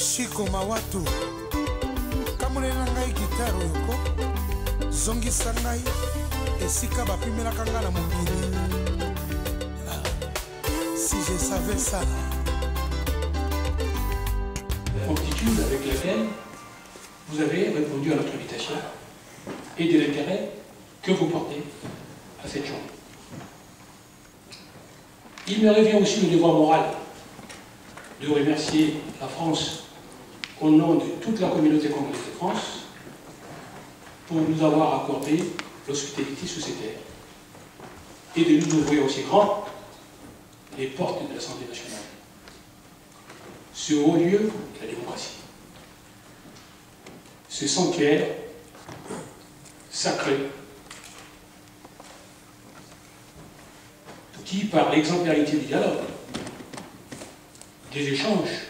Shiko Mawatu kamonela ngai gitare oyoko zongisa ngai esika bapimelaka nga na mokili. Si je savais ça. La promptitude avec laquelle vous avez répondu à notre invitation et de l'intérêt que vous portez à cette journée. Il me revient aussi le devoir moral de remercier la France au nom de toute la communauté congolaise de France pour nous avoir accordé l'hospitalité sous ces terres et de nous ouvrir aussi grand les portes de l'Assemblée nationale, ce haut lieu de la démocratie, ce sanctuaire sacré qui, par l'exemplarité du dialogue, des échanges,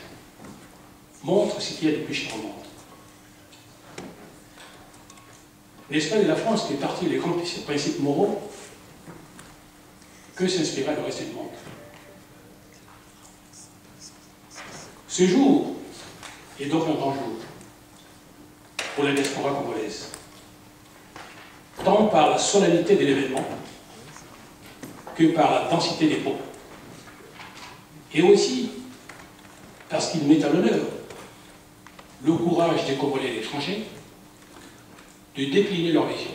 montre ce qu'il y a de plus cher au monde. L'Espagne et la France fait partie des grands principes moraux que s'inspira le reste du monde. Ce jour est donc un grand jour pour la diaspora congolaise, tant par la solennité de l'événement que par la densité des mots, et aussi parce qu'il met à l'honneur le courage des Congolais et étrangers de décliner leur vision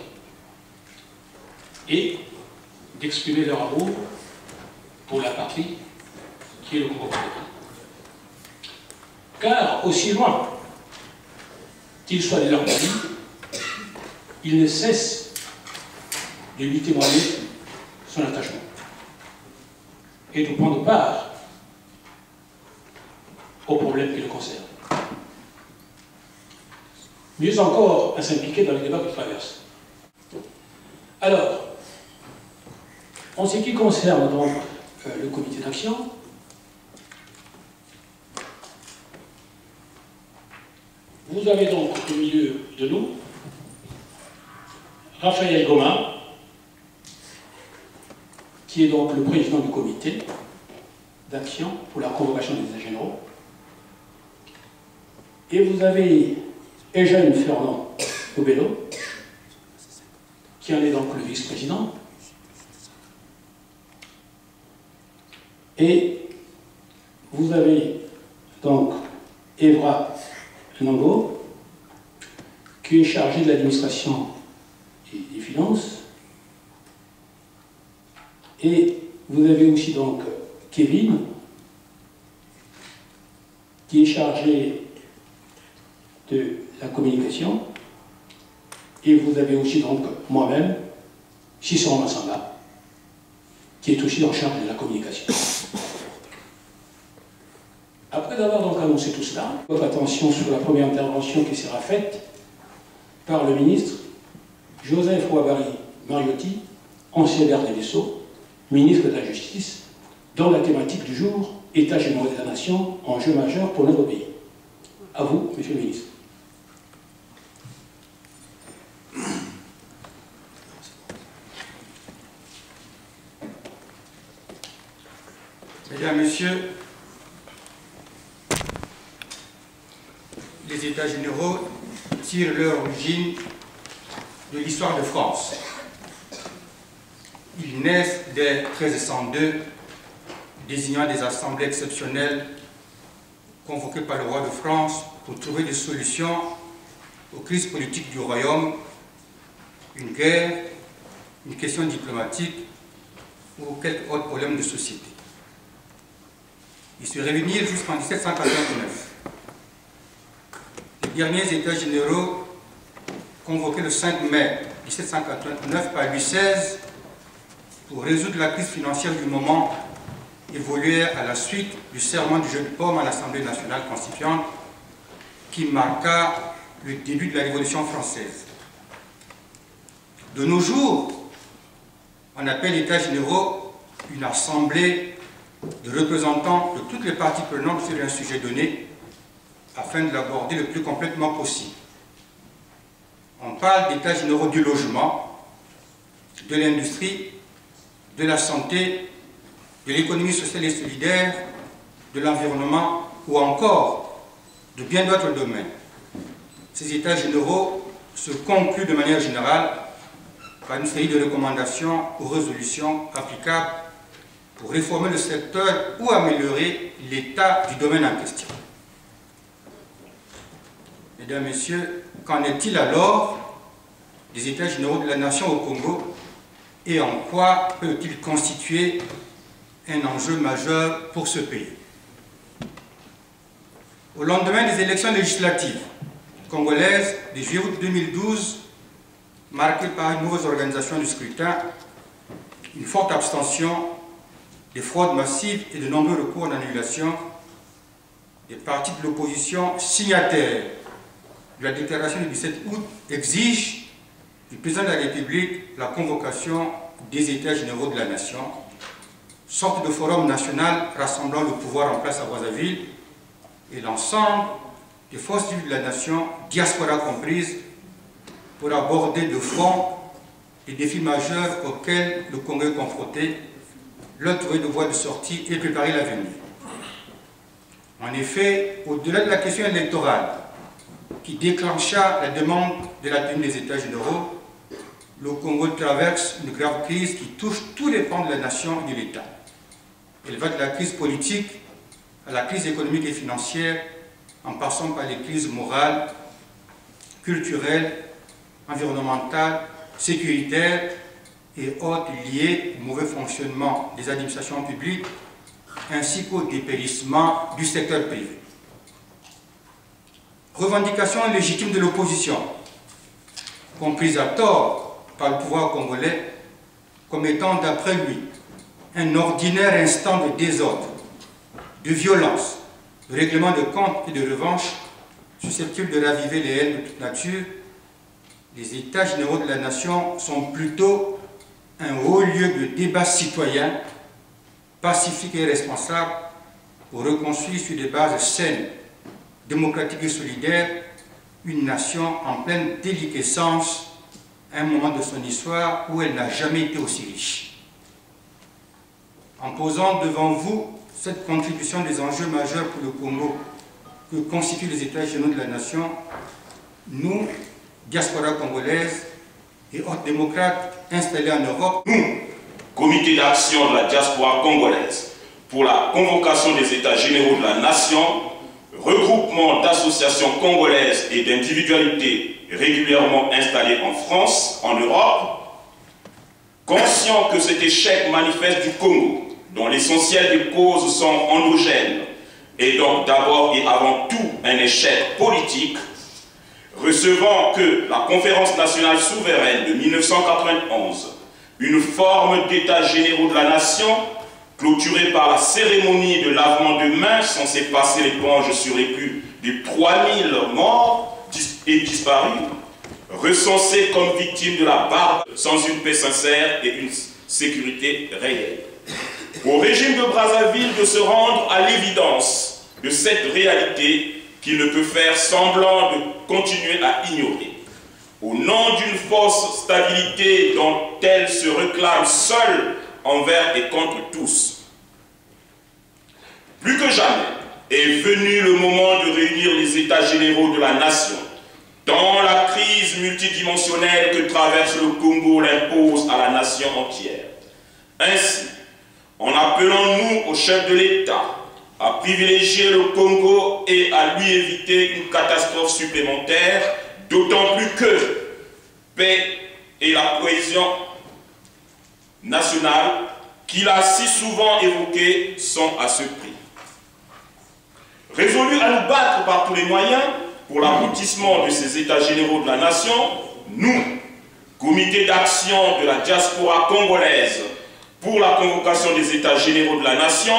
et d'exprimer leur amour pour la patrie qui est le Congo. Car aussi loin qu'ils soient de leur pays, ils ne cessent de lui témoigner son attachement et de prendre part aux problèmes qui le concernent. Mieux encore, à s'impliquer dans les débats qu'ils traversent. Alors, en ce qui concerne donc le comité d'action, vous avez donc au milieu de nous Raphaël Goma, qui est donc le président du comité d'action pour la convocation des États généraux. Et vous avez Eugène Fernand Obello, qui en est donc le vice-président. Et vous avez donc Evra Nango, qui est chargé de l'administration et des finances. Et vous avez aussi donc Kevin, qui est chargé de la communication. Et vous avez aussi donc moi-même, Cicéron Massamba, qui est aussi en charge de la communication. Après avoir donc annoncé tout cela, votre attention sur la première intervention qui sera faite par le ministre Joseph Ouabari Mariotti, ancien garde des Sceaux, ministre de la Justice, dont la thématique du jour, État général de la Nation, enjeu majeur pour notre pays. À vous, Monsieur le ministre. Mesdames, Messieurs, les États généraux tirent leur origine de l'histoire de France. Ils naissent dès 1302, désignant des assemblées exceptionnelles convoquées par le roi de France pour trouver des solutions aux crises politiques du royaume, une guerre, une question diplomatique ou quelque autre problème de société. Ils se réunirent jusqu'en 1789. Les derniers États généraux, convoqués le 5 mai 1789 par Louis XVI pour résoudre la crise financière du moment, évoluèrent à la suite du serment du jeune homme à l'Assemblée nationale constituante qui marqua le début de la Révolution française. De nos jours, on appelle États généraux une assemblée de représentants de toutes les parties prenantes sur un sujet donné afin de l'aborder le plus complètement possible. On parle d'états généraux du logement, de l'industrie, de la santé, de l'économie sociale et solidaire, de l'environnement ou encore de bien d'autres domaines. Ces états généraux se concluent de manière générale par une série de recommandations ou résolutions applicables pour réformer le secteur ou améliorer l'état du domaine en question. Mesdames, Messieurs, qu'en est-il alors des états généraux de la nation au Congo et en quoi peut-il constituer un enjeu majeur pour ce pays? Au lendemain des élections législatives congolaises de juillet août 2012, marquées par une mauvaise organisation du scrutin, une forte abstention, des fraudes massives et de nombreux recours en annulation, les partis de l'opposition signataires de la déclaration du 17 août exigent du président de la République la convocation des États généraux de la nation, sorte de forum national rassemblant le pouvoir en place à Brazzaville et l'ensemble des forces vives de la nation, diaspora comprise, pour aborder de front les défis majeurs auxquels le Congo est confronté, leur trouver de voies de sortie et préparer l'avenir. En effet, au-delà de la question électorale qui déclencha la demande de la tenue des États généraux, le Congo traverse une grave crise qui touche tous les pans de la nation et de l'État. Elle va de la crise politique à la crise économique et financière, en passant par les crises morales, culturelles, environnementales, sécuritaires et autres liées au mauvais fonctionnement des administrations publiques, ainsi qu'au dépérissement du secteur privé. Revendication légitime de l'opposition, comprise à tort par le pouvoir congolais comme étant, d'après lui, un ordinaire instant de désordre, de violence, de règlement de comptes et de revanche susceptibles de raviver les haines de toute nature. Les États généraux de la nation sont plutôt un haut lieu de débat citoyen, pacifique et responsable, pour reconstruire sur des bases saines, démocratiques et solidaires, une nation en pleine déliquescence, à un moment de son histoire où elle n'a jamais été aussi riche. En posant devant vous cette contribution des enjeux majeurs pour le Congo que constituent les États généraux de la nation, nous, diaspora congolaise et autres démocrates installés en Europe, nous, comité d'action de la diaspora congolaise pour la convocation des États généraux de la nation, regroupement d'associations congolaises et d'individualités régulièrement installées en France, en Europe, conscients que cet échec manifeste du Congo, dont l'essentiel des causes sont endogènes, et donc d'abord et avant tout un échec politique, recevant que la Conférence nationale souveraine de 1991, une forme d'état généraux de la nation, clôturée par la cérémonie de lavement de mains censée passer l'éponge sur les plus de 3000 morts et disparus, recensés comme victimes de la barbe, sans une paix sincère et une sécurité réelle. Au régime de Brazzaville de se rendre à l'évidence de cette réalité qu'il ne peut faire semblant de continuer à ignorer. Au nom d'une fausse stabilité dont elle se réclame seule envers et contre tous. Plus que jamais est venu le moment de réunir les États généraux de la nation, dans la crise multidimensionnelle que traverse le Congo l'impose à la nation entière. Ainsi, en appelant nous au chef de l'État à privilégier le Congo et à lui éviter une catastrophe supplémentaire, d'autant plus que paix et la cohésion nationale qu'il a si souvent évoquées sont à ce prix. Résolus à nous battre par tous les moyens pour l'aboutissement de ces États généraux de la nation, nous, comité d'action de la diaspora congolaise pour la convocation des États généraux de la nation,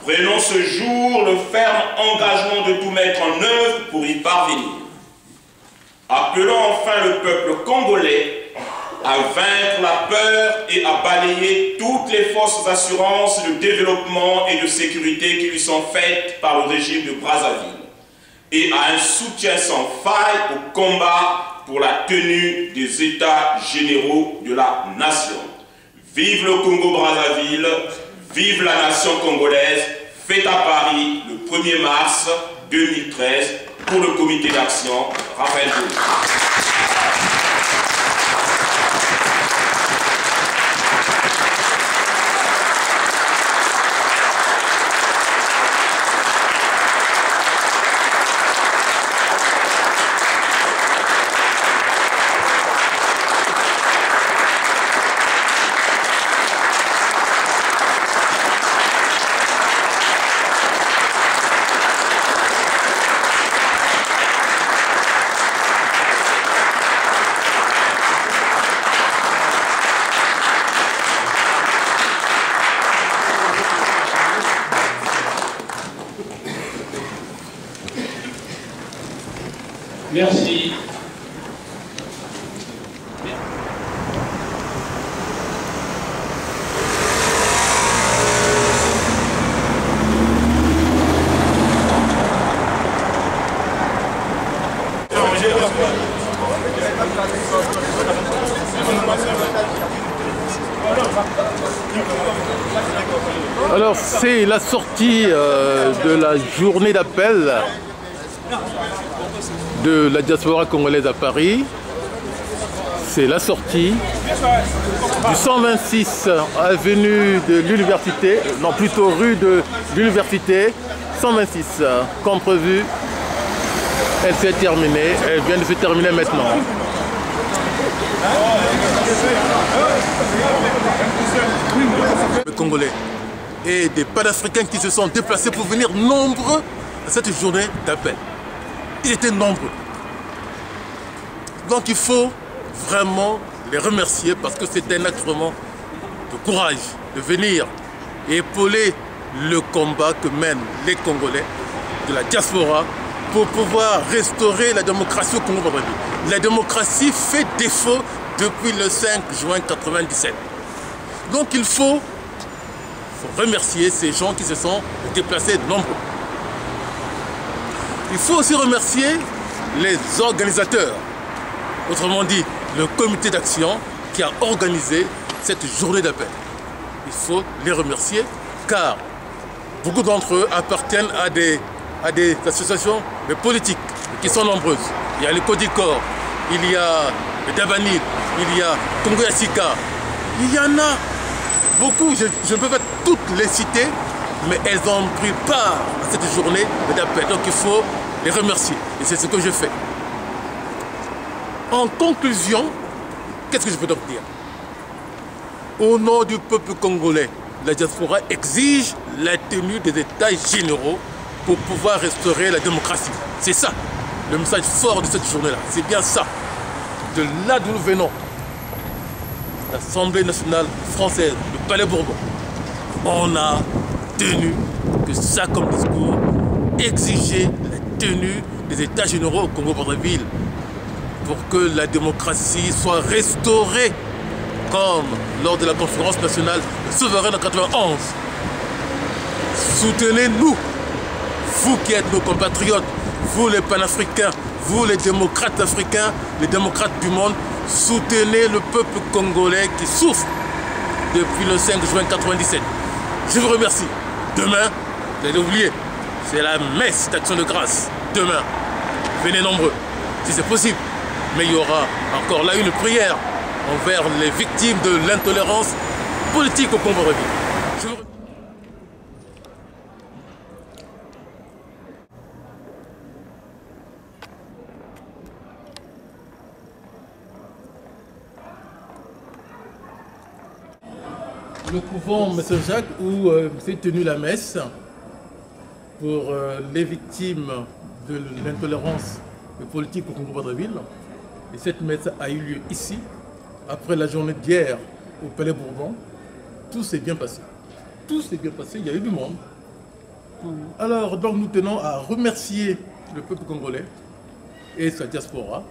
prenons ce jour le ferme engagement de tout mettre en œuvre pour y parvenir. Appelons enfin le peuple congolais à vaincre la peur et à balayer toutes les fausses assurances de développement et de sécurité qui lui sont faites par le régime de Brazzaville, et à un soutien sans faille au combat pour la tenue des États généraux de la nation. Vive le Congo-Brazzaville, vive la nation congolaise, fête à Paris le 1er mars 2013 pour le comité d'action Raphaël Boulou. Merci. Alors c'est la sortie de la journée d'appel de la diaspora congolaise à Paris. C'est la sortie du 126 avenue de l'Université, non plutôt rue de l'Université, 126 comme prévu. Elle s'est terminée, elle vient de se terminer maintenant. Les Congolais et des panafricains qui se sont déplacés pour venir nombreux à cette journée d'appel. Ils étaient nombreux. Donc il faut vraiment les remercier parce que c'est un acte vraiment de courage de venir et épauler le combat que mènent les Congolais de la diaspora pour pouvoir restaurer la démocratie au Congo-Brazzaville. La démocratie fait défaut depuis le 5 juin 1997. Donc il faut remercier ces gens qui se sont déplacés nombreux. Il faut aussi remercier les organisateurs, autrement dit le comité d'action qui a organisé cette journée d'appel. Il faut les remercier car beaucoup d'entre eux appartiennent à des associations politiques qui sont nombreuses. Il y a le Codicor, il y a le Dabanil, il y a Congo Yassika. Il y en a beaucoup, je ne peux pas toutes les citer, mais elles ont pris part à cette journée d'appel. Donc il faut les remercier. Et c'est ce que je fais. En conclusion, qu'est-ce que je peux donc dire? Au nom du peuple congolais, la diaspora exige la tenue des états généraux pour pouvoir restaurer la démocratie. C'est ça, le message fort de cette journée-là. C'est bien ça. De là d'où nous venons, l'Assemblée nationale française, le Palais Bourbon, on a tenu que ça comme discours, exiger la tenue des états généraux au Congo-Brazzaville pour que la démocratie soit restaurée comme lors de la conférence nationale souveraine en 1991. Soutenez-nous, vous qui êtes nos compatriotes, vous les panafricains, vous les démocrates africains, les démocrates du monde, soutenez le peuple congolais qui souffre depuis le 5 juin 1997. Je vous remercie. Demain, vous allez oublier, c'est la messe d'action de grâce. Demain, venez nombreux, si c'est possible. Mais il y aura encore là une prière envers les victimes de l'intolérance politique au Congo-Brazzaville. Le couvent M. Jacques où s'est tenue la messe pour les victimes de l'intolérance politique au Congo-Brazzaville. Et cette messe a eu lieu ici, après la journée d'hier au Palais Bourbon. Tout s'est bien passé. Tout s'est bien passé, il y a eu du monde. Alors, donc nous tenons à remercier le peuple congolais et sa diaspora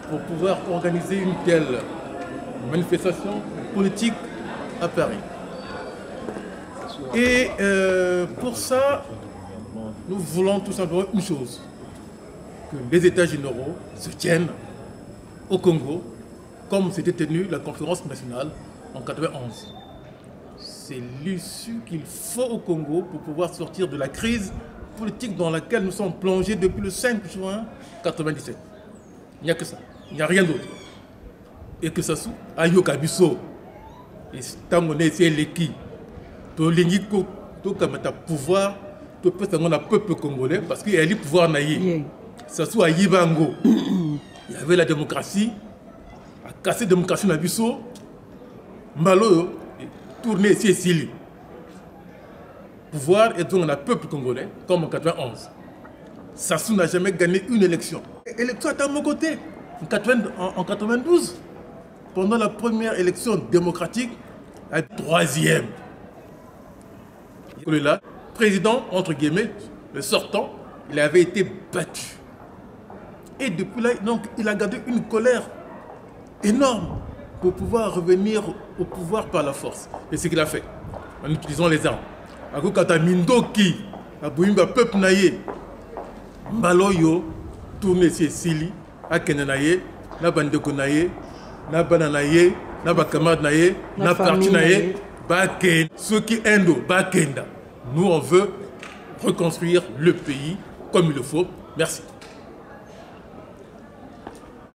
pour pouvoir organiser une telle manifestation politique à Paris. Et pour ça, nous voulons tout simplement une chose, que les États généraux se tiennent au Congo comme s'était tenue la conférence nationale en 1991. C'est l'issue qu'il faut au Congo pour pouvoir sortir de la crise politique dans laquelle nous sommes plongés depuis le 5 juin 1997. Il n'y a que ça. Il n'y a rien d'autre. Et que ça soit Ayo Kabiso, et Tangoné, c'est l'équipe, tout l'ingiko, tout comme tu as pouvoir, tout peut être un peuple congolais, parce qu'il y a le pouvoir naïe. Ça soit à Yibango. Il y avait la démocratie, à casser la démocratie dans Bisso, Malo, tourner ici et Sili. Pouvoir et donc on a peuple congolais, comme en 91. Sassou n'a jamais gagné une élection. L'élection était à mon côté. En 92, pendant la première élection démocratique, la troisième. Là, président, entre guillemets, le sortant, il avait été battu. Et depuis là, donc, il a gardé une colère énorme pour pouvoir revenir au pouvoir par la force. Et c'est ce qu'il a fait, en utilisant les armes. Quand Mindoki, Abouimba peuple naïe, Mbaloyo, tourné sur Sili, à Kenenaye, na bandeko naïe, na bananaye, na bakamad naïe, na parti naïe, Baken, ceux qui endo, Bakenda. Nous, on veut reconstruire le pays comme il le faut. Merci.